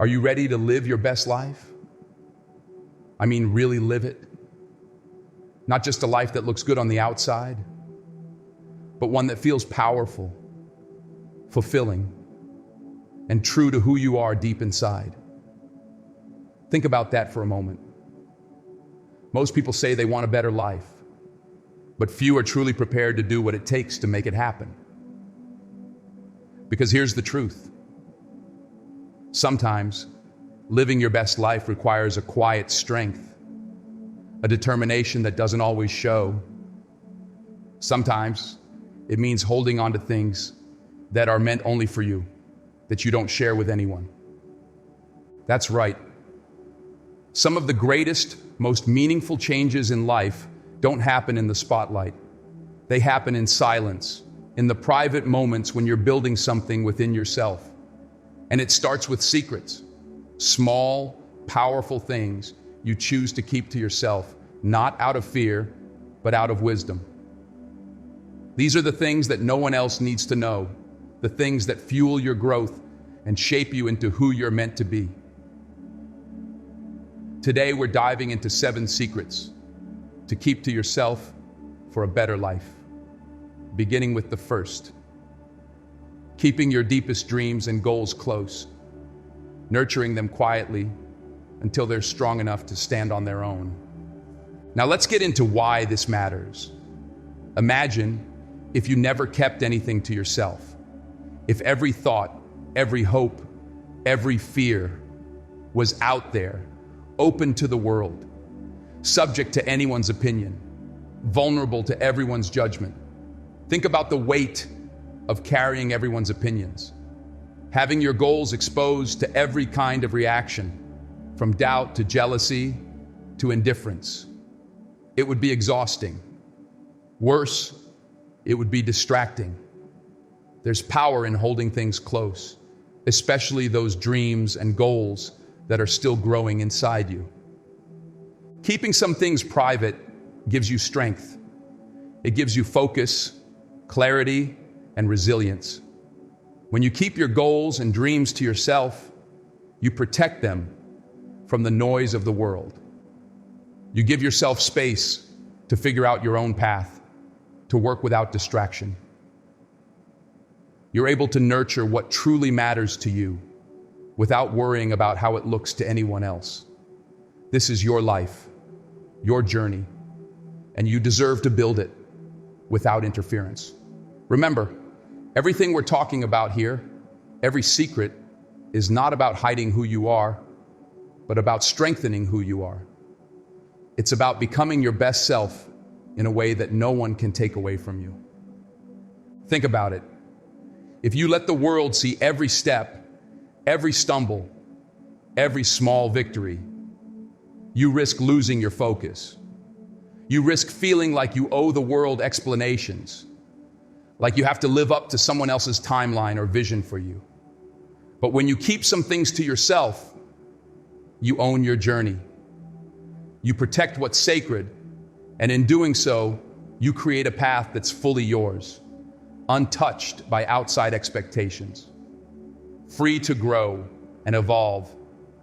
Are you ready to live your best life? I mean, really live it. Not just a life that looks good on the outside, but one that feels powerful, fulfilling, and true to who you are deep inside. Think about that for a moment. Most people say they want a better life, but few are truly prepared to do what it takes to make it happen. Because here's the truth. Sometimes living your best life requires a quiet strength, a determination that doesn't always show. Sometimes it means holding on to things that are meant only for you, that you don't share with anyone. That's right. Some of the greatest, most meaningful changes in life don't happen in the spotlight. They happen in silence, in the private moments when you're building something within yourself. And it starts with secrets, small, powerful things you choose to keep to yourself, not out of fear, but out of wisdom. These are the things that no one else needs to know, the things that fuel your growth and shape you into who you're meant to be. Today, we're diving into 7 secrets to keep to yourself for a better life, beginning with the first. Keeping your deepest dreams and goals close, nurturing them quietly until they're strong enough to stand on their own. Now let's get into why this matters. Imagine if you never kept anything to yourself. If every thought, every hope, every fear was out there, open to the world, subject to anyone's opinion, vulnerable to everyone's judgment. Think about the weight of carrying everyone's opinions, having your goals exposed to every kind of reaction, from doubt to jealousy to indifference. It would be exhausting. Worse, it would be distracting. There's power in holding things close, especially those dreams and goals that are still growing inside you. Keeping some things private gives you strength. It gives you focus, clarity, and resilience. When you keep your goals and dreams to yourself, you protect them from the noise of the world. You give yourself space to figure out your own path, to work without distraction. You're able to nurture what truly matters to you without worrying about how it looks to anyone else. This is your life, your journey, and you deserve to build it without interference. Remember, everything we're talking about here, every secret, is not about hiding who you are, but about strengthening who you are. It's about becoming your best self in a way that no one can take away from you. Think about it. If you let the world see every step, every stumble, every small victory, you risk losing your focus. You risk feeling like you owe the world explanations, like you have to live up to someone else's timeline or vision for you. But when you keep some things to yourself, you own your journey. You protect what's sacred, and in doing so, you create a path that's fully yours, untouched by outside expectations, free to grow and evolve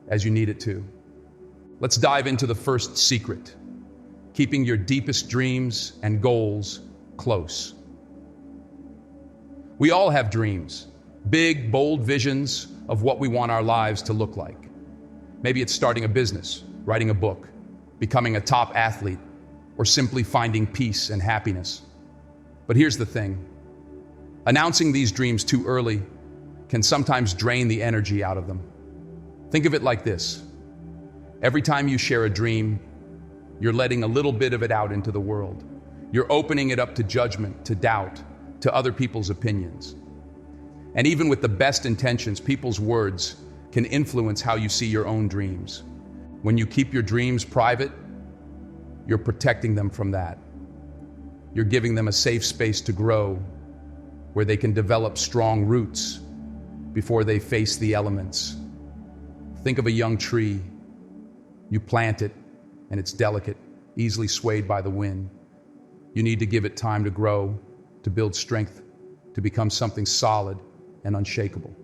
as you need it to. Let's dive into the first secret, keeping your deepest dreams and goals close. We all have dreams, big, bold visions of what we want our lives to look like. Maybe it's starting a business, writing a book, becoming a top athlete, or simply finding peace and happiness. But here's the thing. Announcing these dreams too early can sometimes drain the energy out of them. Think of it like this. Every time you share a dream, you're letting a little bit of it out into the world. You're opening it up to judgment, to doubt, to other people's opinions. And even with the best intentions, people's words can influence how you see your own dreams. When you keep your dreams private, you're protecting them from that. You're giving them a safe space to grow, where they can develop strong roots before they face the elements. Think of a young tree. You plant it, and it's delicate, easily swayed by the wind. You need to give it time to grow, to build strength, to become something solid and unshakable.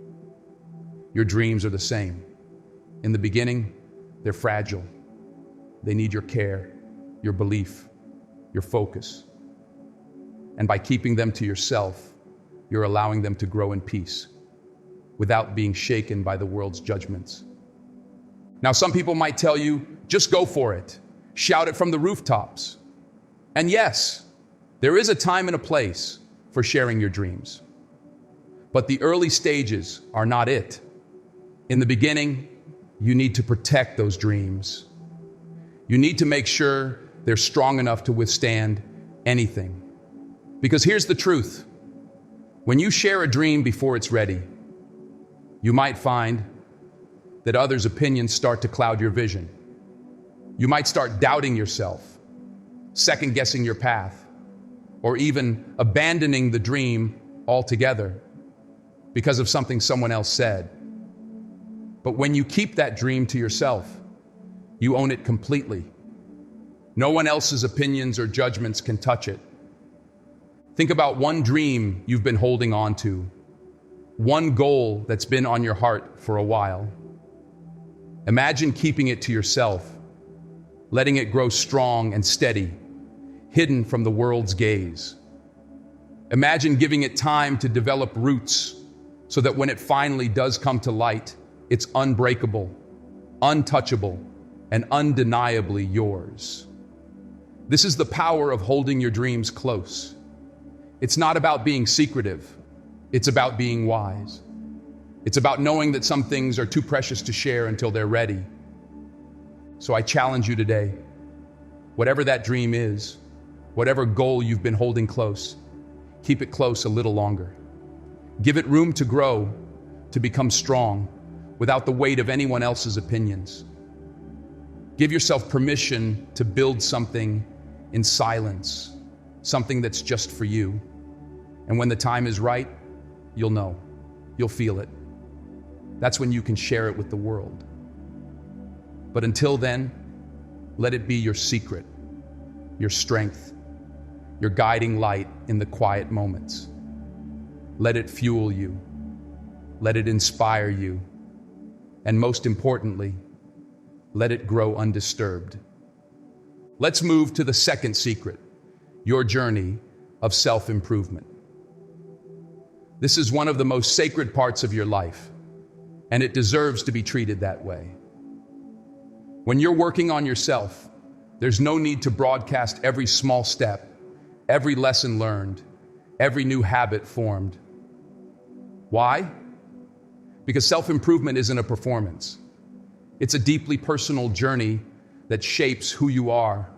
Your dreams are the same. In the beginning, they're fragile. They need your care, your belief, your focus. And by keeping them to yourself, you're allowing them to grow in peace without being shaken by the world's judgments. Now, some people might tell you, just go for it. Shout it from the rooftops. And yes, there is a time and a place for sharing your dreams. But the early stages are not it. In the beginning, you need to protect those dreams. You need to make sure they're strong enough to withstand anything. Because here's the truth. When you share a dream before it's ready, you might find that others' opinions start to cloud your vision. You might start doubting yourself, second-guessing your path, or even abandoning the dream altogether because of something someone else said. But when you keep that dream to yourself, you own it completely. No one else's opinions or judgments can touch it. Think about one dream you've been holding on to, one goal that's been on your heart for a while. Imagine keeping it to yourself, letting it grow strong and steady, hidden from the world's gaze. Imagine giving it time to develop roots so that when it finally does come to light, it's unbreakable, untouchable, and undeniably yours. This is the power of holding your dreams close. It's not about being secretive. It's about being wise. It's about knowing that some things are too precious to share until they're ready. So I challenge you today, whatever that dream is, whatever goal you've been holding close, keep it close a little longer. Give it room to grow, to become strong, without the weight of anyone else's opinions. Give yourself permission to build something in silence, something that's just for you. And when the time is right, you'll know, you'll feel it. That's when you can share it with the world. But until then, let it be your secret, your strength, your guiding light in the quiet moments. Let it fuel you. Let it inspire you. And most importantly, let it grow undisturbed. Let's move to the second secret, your journey of self-improvement. This is one of the most sacred parts of your life, and it deserves to be treated that way. When you're working on yourself, there's no need to broadcast every small step, every lesson learned, every new habit formed. Why? Because self-improvement isn't a performance. It's a deeply personal journey that shapes who you are,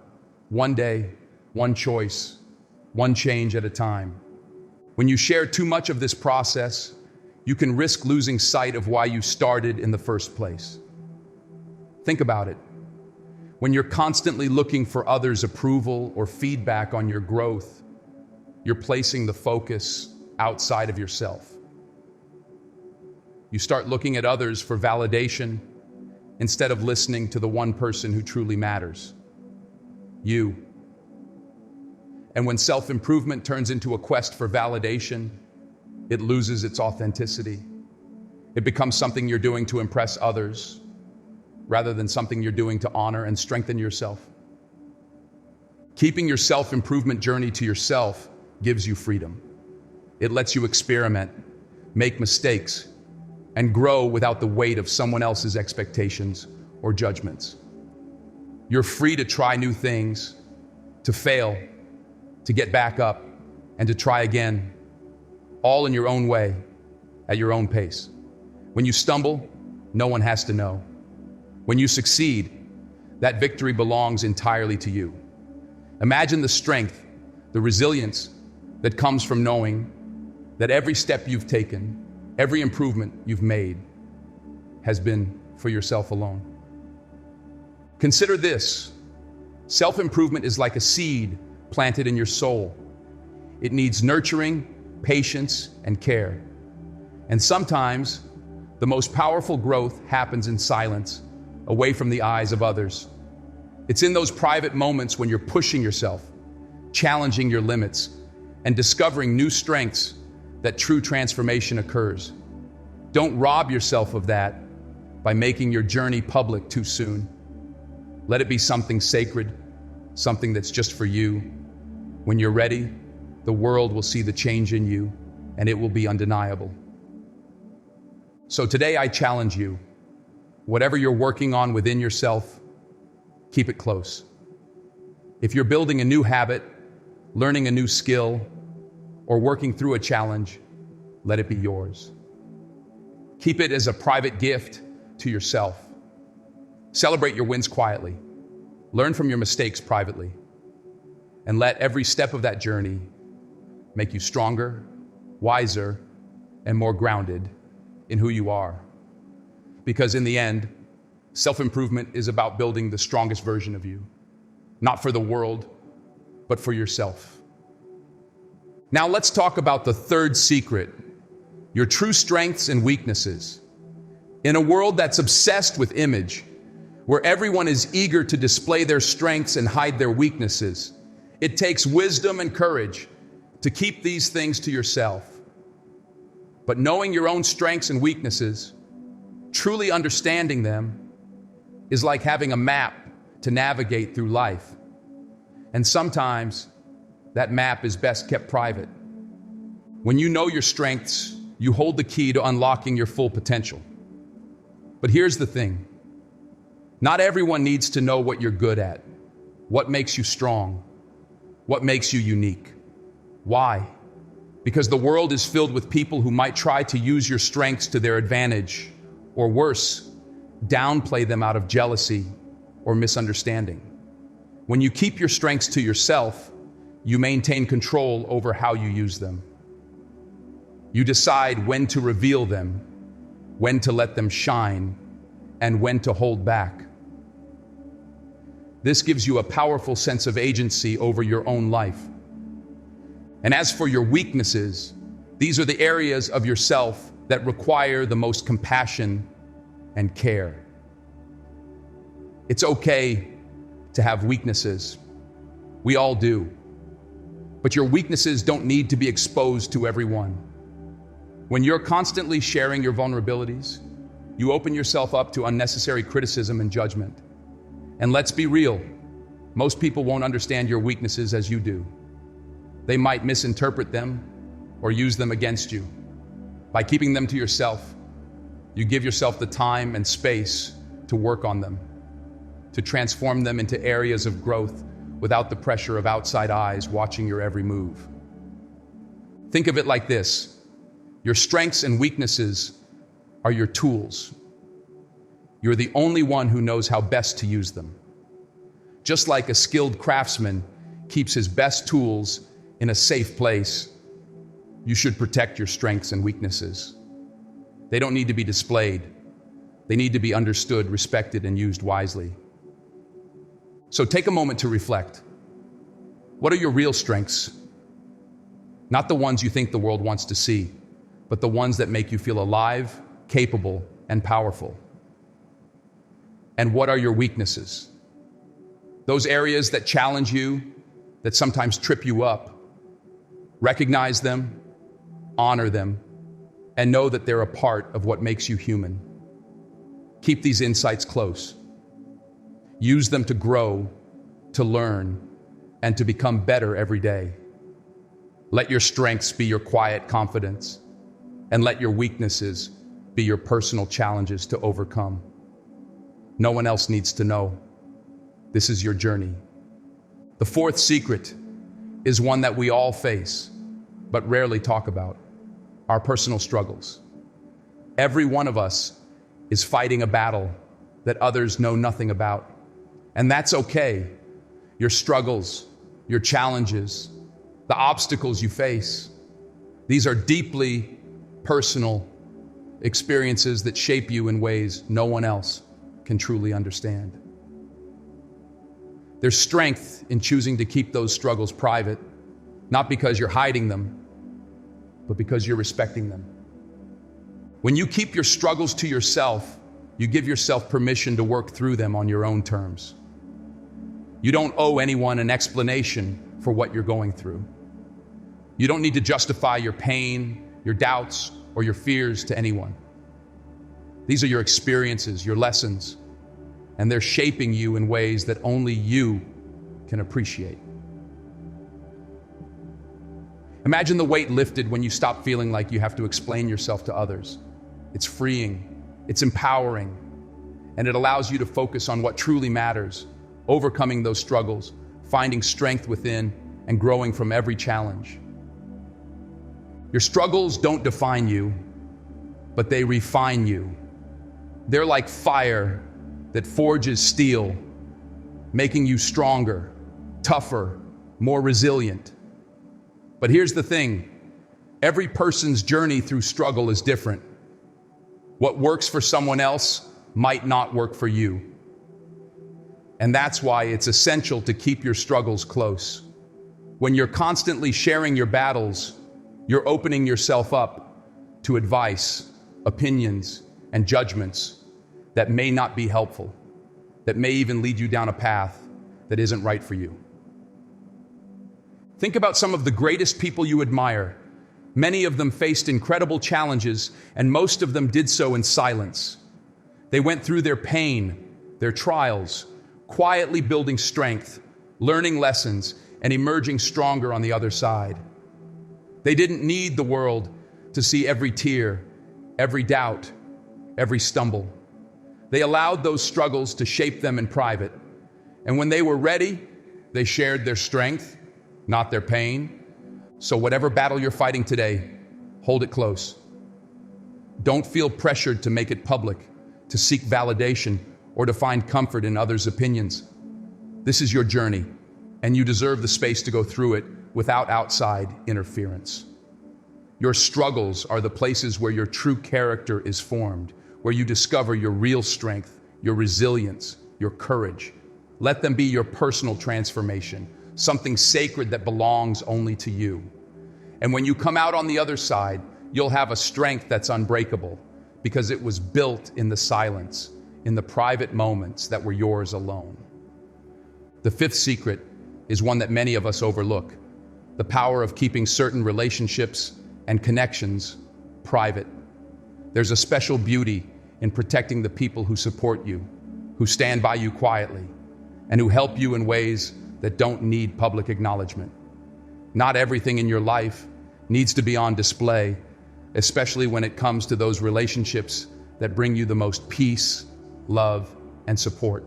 one day, one choice, one change at a time. When you share too much of this process, you can risk losing sight of why you started in the first place. Think about it. When you're constantly looking for others' approval or feedback on your growth, you're placing the focus outside of yourself. You start looking at others for validation instead of listening to the one person who truly matters, you. And when self-improvement turns into a quest for validation, it loses its authenticity. It becomes something you're doing to impress others, rather than something you're doing to honor and strengthen yourself. Keeping your self-improvement journey to yourself gives you freedom. It lets you experiment, make mistakes, and grow without the weight of someone else's expectations or judgments. You're free to try new things, to fail, to get back up, and to try again, all in your own way, at your own pace. When you stumble, no one has to know. When you succeed, that victory belongs entirely to you. Imagine the strength, the resilience that comes from knowing that every step you've taken, every improvement you've made has been for yourself alone. Consider this. Self-improvement is like a seed planted in your soul. It needs nurturing, patience, and care. And sometimes the most powerful growth happens in silence, away from the eyes of others. It's in those private moments when you're pushing yourself, challenging your limits, and discovering new strengths that true transformation occurs. Don't rob yourself of that. by making your journey public too soon. Let it be something sacred, something that's just for you. When you're ready, the world will see the change in you, and it will be undeniable. So today I challenge you, whatever you're working on within yourself, keep it close. If you're building a new habit, learning a new skill, or working through a challenge, let it be yours. Keep it as a private gift to yourself. Celebrate your wins quietly. Learn from your mistakes privately. And let every step of that journey make you stronger, wiser, and more grounded in who you are. Because in the end, self-improvement is about building the strongest version of you, not for the world, but for yourself. Now let's talk about the third secret, your true strengths and weaknesses. In a world that's obsessed with image, where everyone is eager to display their strengths and hide their weaknesses, it takes wisdom and courage to keep these things to yourself. But knowing your own strengths and weaknesses, truly understanding them, is like having a map to navigate through life. And sometimes that map is best kept private. When you know your strengths, you hold the key to unlocking your full potential. But here's the thing. Not everyone needs to know what you're good at, what makes you strong, what makes you unique. Why? Because the world is filled with people who might try to use your strengths to their advantage, or worse, downplay them out of jealousy or misunderstanding. When you keep your strengths to yourself, you maintain control over how you use them. You decide when to reveal them, when to let them shine, and when to hold back. This gives you a powerful sense of agency over your own life. And as for your weaknesses, these are the areas of yourself that require the most compassion and care. It's okay to have weaknesses. We all do. But your weaknesses don't need to be exposed to everyone. When you're constantly sharing your vulnerabilities, you open yourself up to unnecessary criticism and judgment. And let's be real, most people won't understand your weaknesses as you do. They might misinterpret them or use them against you. By keeping them to yourself, you give yourself the time and space to work on them, to transform them into areas of growth without the pressure of outside eyes watching your every move. Think of it like this. Your strengths and weaknesses are your tools. You're the only one who knows how best to use them. Just like a skilled craftsman keeps his best tools in a safe place, you should protect your strengths and weaknesses. They don't need to be displayed. They need to be understood, respected, and used wisely. So take a moment to reflect. What are your real strengths? Not the ones you think the world wants to see, but the ones that make you feel alive, capable, and powerful. And what are your weaknesses? Those areas that challenge you, that sometimes trip you up. Recognize them, honor them, and know that they're a part of what makes you human. Keep these insights close. Use them to grow, to learn, and to become better every day. Let your strengths be your quiet confidence, and let your weaknesses be your personal challenges to overcome. No one else needs to know. This is your journey. The fourth secret is one that we all face, but rarely talk about: our personal struggles. Every one of us is fighting a battle that others know nothing about. And that's okay. Your struggles, your challenges, the obstacles you face, these are deeply personal experiences that shape you in ways no one else can truly understand. There's strength in choosing to keep those struggles private, not because you're hiding them, but because you're respecting them. When you keep your struggles to yourself, you give yourself permission to work through them on your own terms. You don't owe anyone an explanation for what you're going through. You don't need to justify your pain, your doubts, or your fears to anyone. These are your experiences, your lessons, and they're shaping you in ways that only you can appreciate. Imagine the weight lifted when you stop feeling like you have to explain yourself to others. It's freeing, it's empowering, and it allows you to focus on what truly matters, overcoming those struggles, finding strength within, and growing from every challenge. Your struggles don't define you, but they refine you. They're like fire that forges steel, making you stronger, tougher, more resilient. But here's the thing, every person's journey through struggle is different. What works for someone else might not work for you. And that's why it's essential to keep your struggles close. When you're constantly sharing your battles, you're opening yourself up to advice, opinions, and judgments that may not be helpful, that may even lead you down a path that isn't right for you. Think about some of the greatest people you admire. Many of them faced incredible challenges, and most of them did so in silence. They went through their pain, their trials, quietly building strength, learning lessons, and emerging stronger on the other side. They didn't need the world to see every tear, every doubt, every stumble. They allowed those struggles to shape them in private. And when they were ready, they shared their strength, not their pain. So whatever battle you're fighting today, hold it close. Don't feel pressured to make it public, to seek validation, or to find comfort in others' opinions. This is your journey, and you deserve the space to go through it without outside interference. Your struggles are the places where your true character is formed, where you discover your real strength, your resilience, your courage. Let them be your personal transformation, something sacred that belongs only to you. And when you come out on the other side, you'll have a strength that's unbreakable because it was built in the silence, in the private moments that were yours alone. The fifth secret is one that many of us overlook: the power of keeping certain relationships and connections private. There's a special beauty in protecting the people who support you, who stand by you quietly, and who help you in ways that don't need public acknowledgement. Not everything in your life needs to be on display, especially when it comes to those relationships that bring you the most peace, love, and support.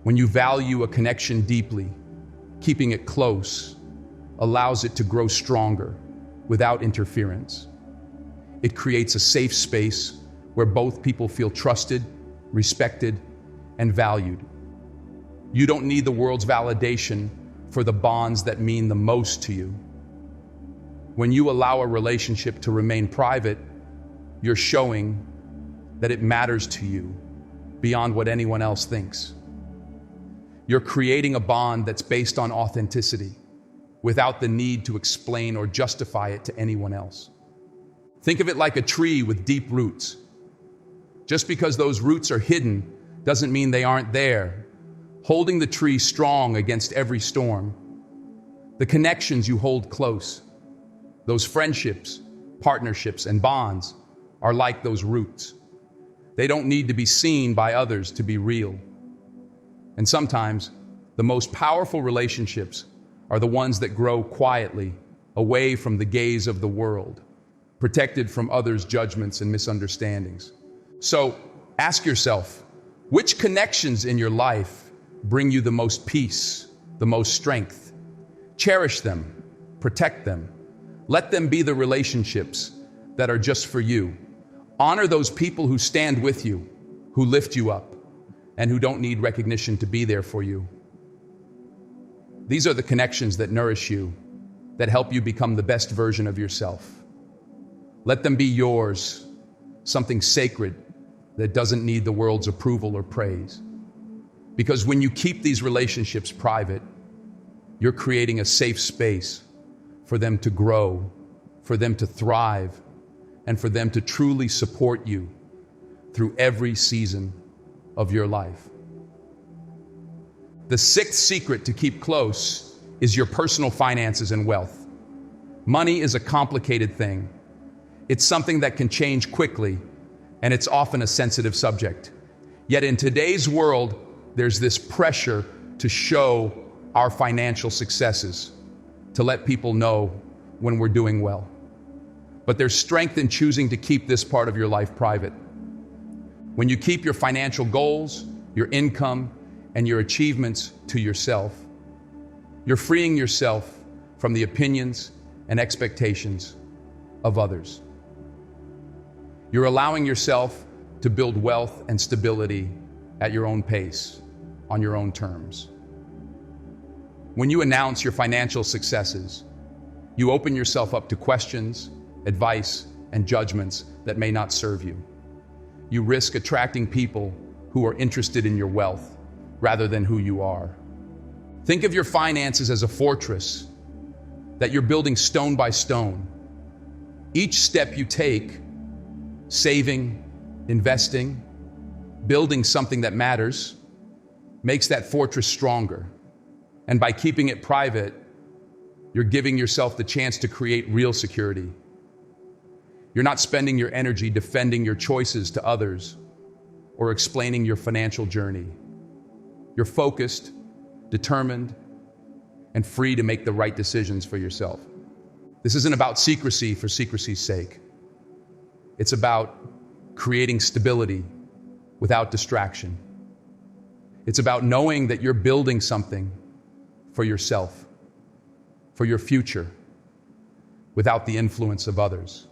When you value a connection deeply, keeping it close allows it to grow stronger without interference. It creates a safe space where both people feel trusted, respected, and valued. You don't need the world's validation for the bonds that mean the most to you. When you allow a relationship to remain private, you're showing that it matters to you beyond what anyone else thinks. You're creating a bond that's based on authenticity, without the need to explain or justify it to anyone else. Think of it like a tree with deep roots. Just because those roots are hidden doesn't mean they aren't there, holding the tree strong against every storm. The connections you hold close, those friendships, partnerships, and bonds are like those roots. They don't need to be seen by others to be real. And sometimes, the most powerful relationships are the ones that grow quietly, away from the gaze of the world, protected from others' judgments and misunderstandings. So, ask yourself, which connections in your life bring you the most peace, the most strength? Cherish them, protect them. Let them be the relationships that are just for you. Honor those people who stand with you, who lift you up, and who don't need recognition to be there for you. These are the connections that nourish you, that help you become the best version of yourself. Let them be yours, something sacred that doesn't need the world's approval or praise. Because when you keep these relationships private, you're creating a safe space for them to grow, for them to thrive, and for them to truly support you through every season of your life. The sixth secret to keep close is your personal finances and wealth. Money is a complicated thing. It's something that can change quickly, and it's often a sensitive subject. Yet in today's world, there's this pressure to show our financial successes, to let people know when we're doing well. But there's strength in choosing to keep this part of your life private. When you keep your financial goals, your income, and your achievements to yourself, you're freeing yourself from the opinions and expectations of others. You're allowing yourself to build wealth and stability at your own pace, on your own terms. When you announce your financial successes, you open yourself up to questions, advice, and judgments that may not serve you. You risk attracting people who are interested in your wealth rather than who you are. Think of your finances as a fortress that you're building stone by stone. Each step you take, saving, investing, building something that matters, makes that fortress stronger. And by keeping it private, you're giving yourself the chance to create real security. You're not spending your energy defending your choices to others or explaining your financial journey. You're focused, determined, and free to make the right decisions for yourself. This isn't about secrecy for secrecy's sake. It's about creating stability without distraction. It's about knowing that you're building something for yourself, for your future, without the influence of others.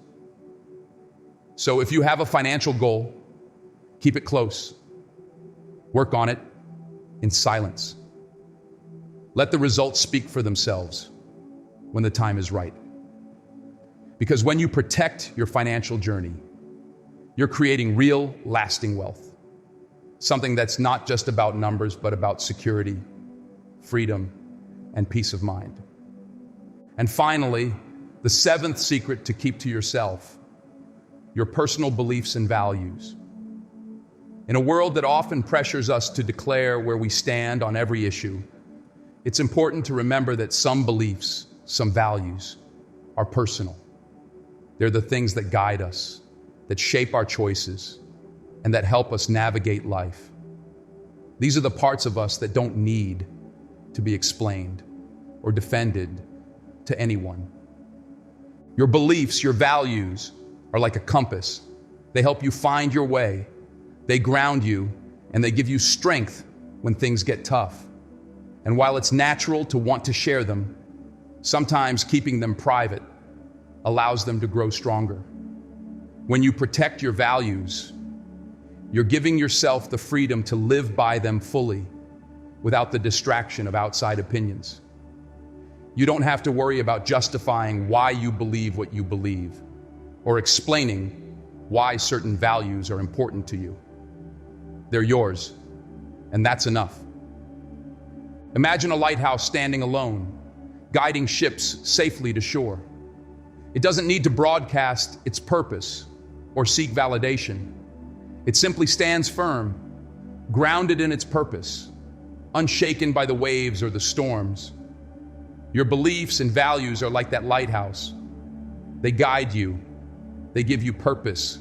So if you have a financial goal, keep it close. Work on it in silence. Let the results speak for themselves when the time is right. Because when you protect your financial journey, you're creating real, lasting wealth. Something that's not just about numbers, but about security, freedom, and peace of mind. And finally, the seventh secret to keep to yourself: your personal beliefs and values. In a world that often pressures us to declare where we stand on every issue, it's important to remember that some beliefs, some values, are personal. They're the things that guide us, that shape our choices, and that help us navigate life. These are the parts of us that don't need to be explained or defended to anyone. Your beliefs, your values, are like a compass. They help you find your way. They ground you, and they give you strength when things get tough. And while it's natural to want to share them, sometimes keeping them private allows them to grow stronger. When you protect your values, you're giving yourself the freedom to live by them fully without the distraction of outside opinions. You don't have to worry about justifying why you believe what you believe or explaining why certain values are important to you. They're yours, and that's enough. Imagine a lighthouse standing alone, guiding ships safely to shore. It doesn't need to broadcast its purpose or seek validation. It simply stands firm, grounded in its purpose, unshaken by the waves or the storms. Your beliefs and values are like that lighthouse. They guide you, they give you purpose,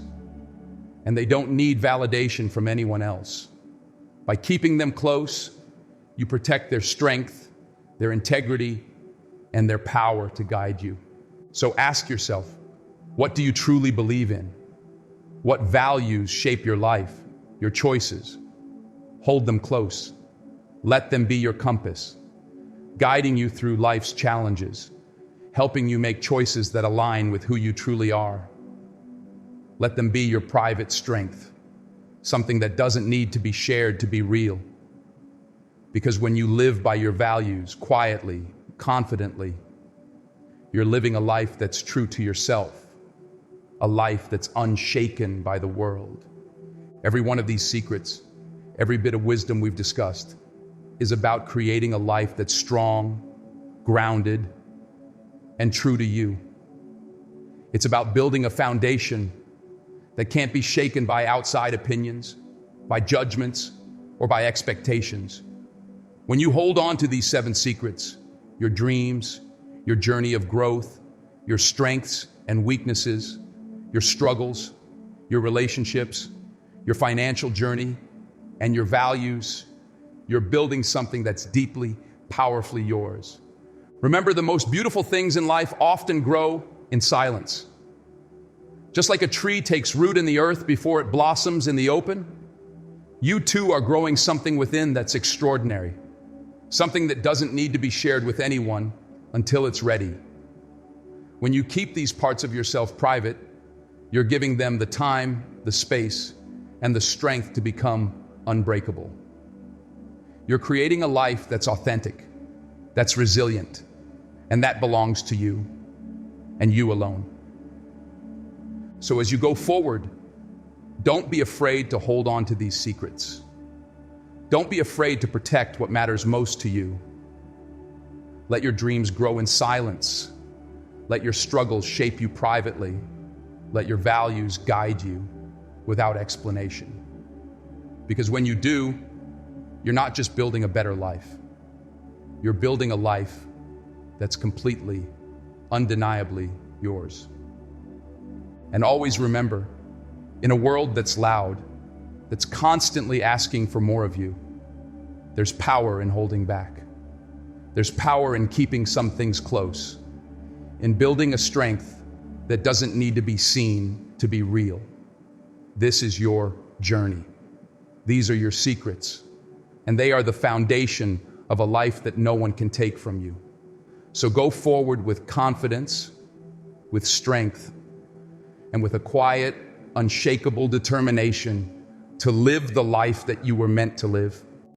and they don't need validation from anyone else. By keeping them close, you protect their strength, their integrity, and their power to guide you. So ask yourself, what do you truly believe in? What values shape your life, your choices? Hold them close. Let them be your compass, guiding you through life's challenges, helping you make choices that align with who you truly are. Let them be your private strength, something that doesn't need to be shared to be real. Because when you live by your values quietly, confidently, you're living a life that's true to yourself, a life that's unshaken by the world. Every one of these secrets, every bit of wisdom we've discussed, is about creating a life that's strong, grounded, and true to you. It's about building a foundation that can't be shaken by outside opinions, by judgments, or by expectations. When you hold on to these 7 secrets, your dreams, your journey of growth, your strengths and weaknesses, your struggles, your relationships, your financial journey, and your values, you're building something that's deeply, powerfully yours. Remember, the most beautiful things in life often grow in silence. Just like a tree takes root in the earth before it blossoms in the open, you too are growing something within that's extraordinary, something that doesn't need to be shared with anyone until it's ready. When you keep these parts of yourself private, you're giving them the time, the space, and the strength to become unbreakable. You're creating a life that's authentic, that's resilient, and that belongs to you, and you alone. So as you go forward, don't be afraid to hold on to these secrets. Don't be afraid to protect what matters most to you. Let your dreams grow in silence. Let your struggles shape you privately. Let your values guide you without explanation. Because when you do, you're not just building a better life. You're building a life that's completely, undeniably yours. And always remember, in a world that's loud, that's constantly asking for more of you, there's power in holding back. There's power in keeping some things close, in building a strength that doesn't need to be seen to be real. This is your journey. These are your secrets, and they are the foundation of a life that no one can take from you. So go forward with confidence, with strength, and with a quiet, unshakable determination to live the life that you were meant to live.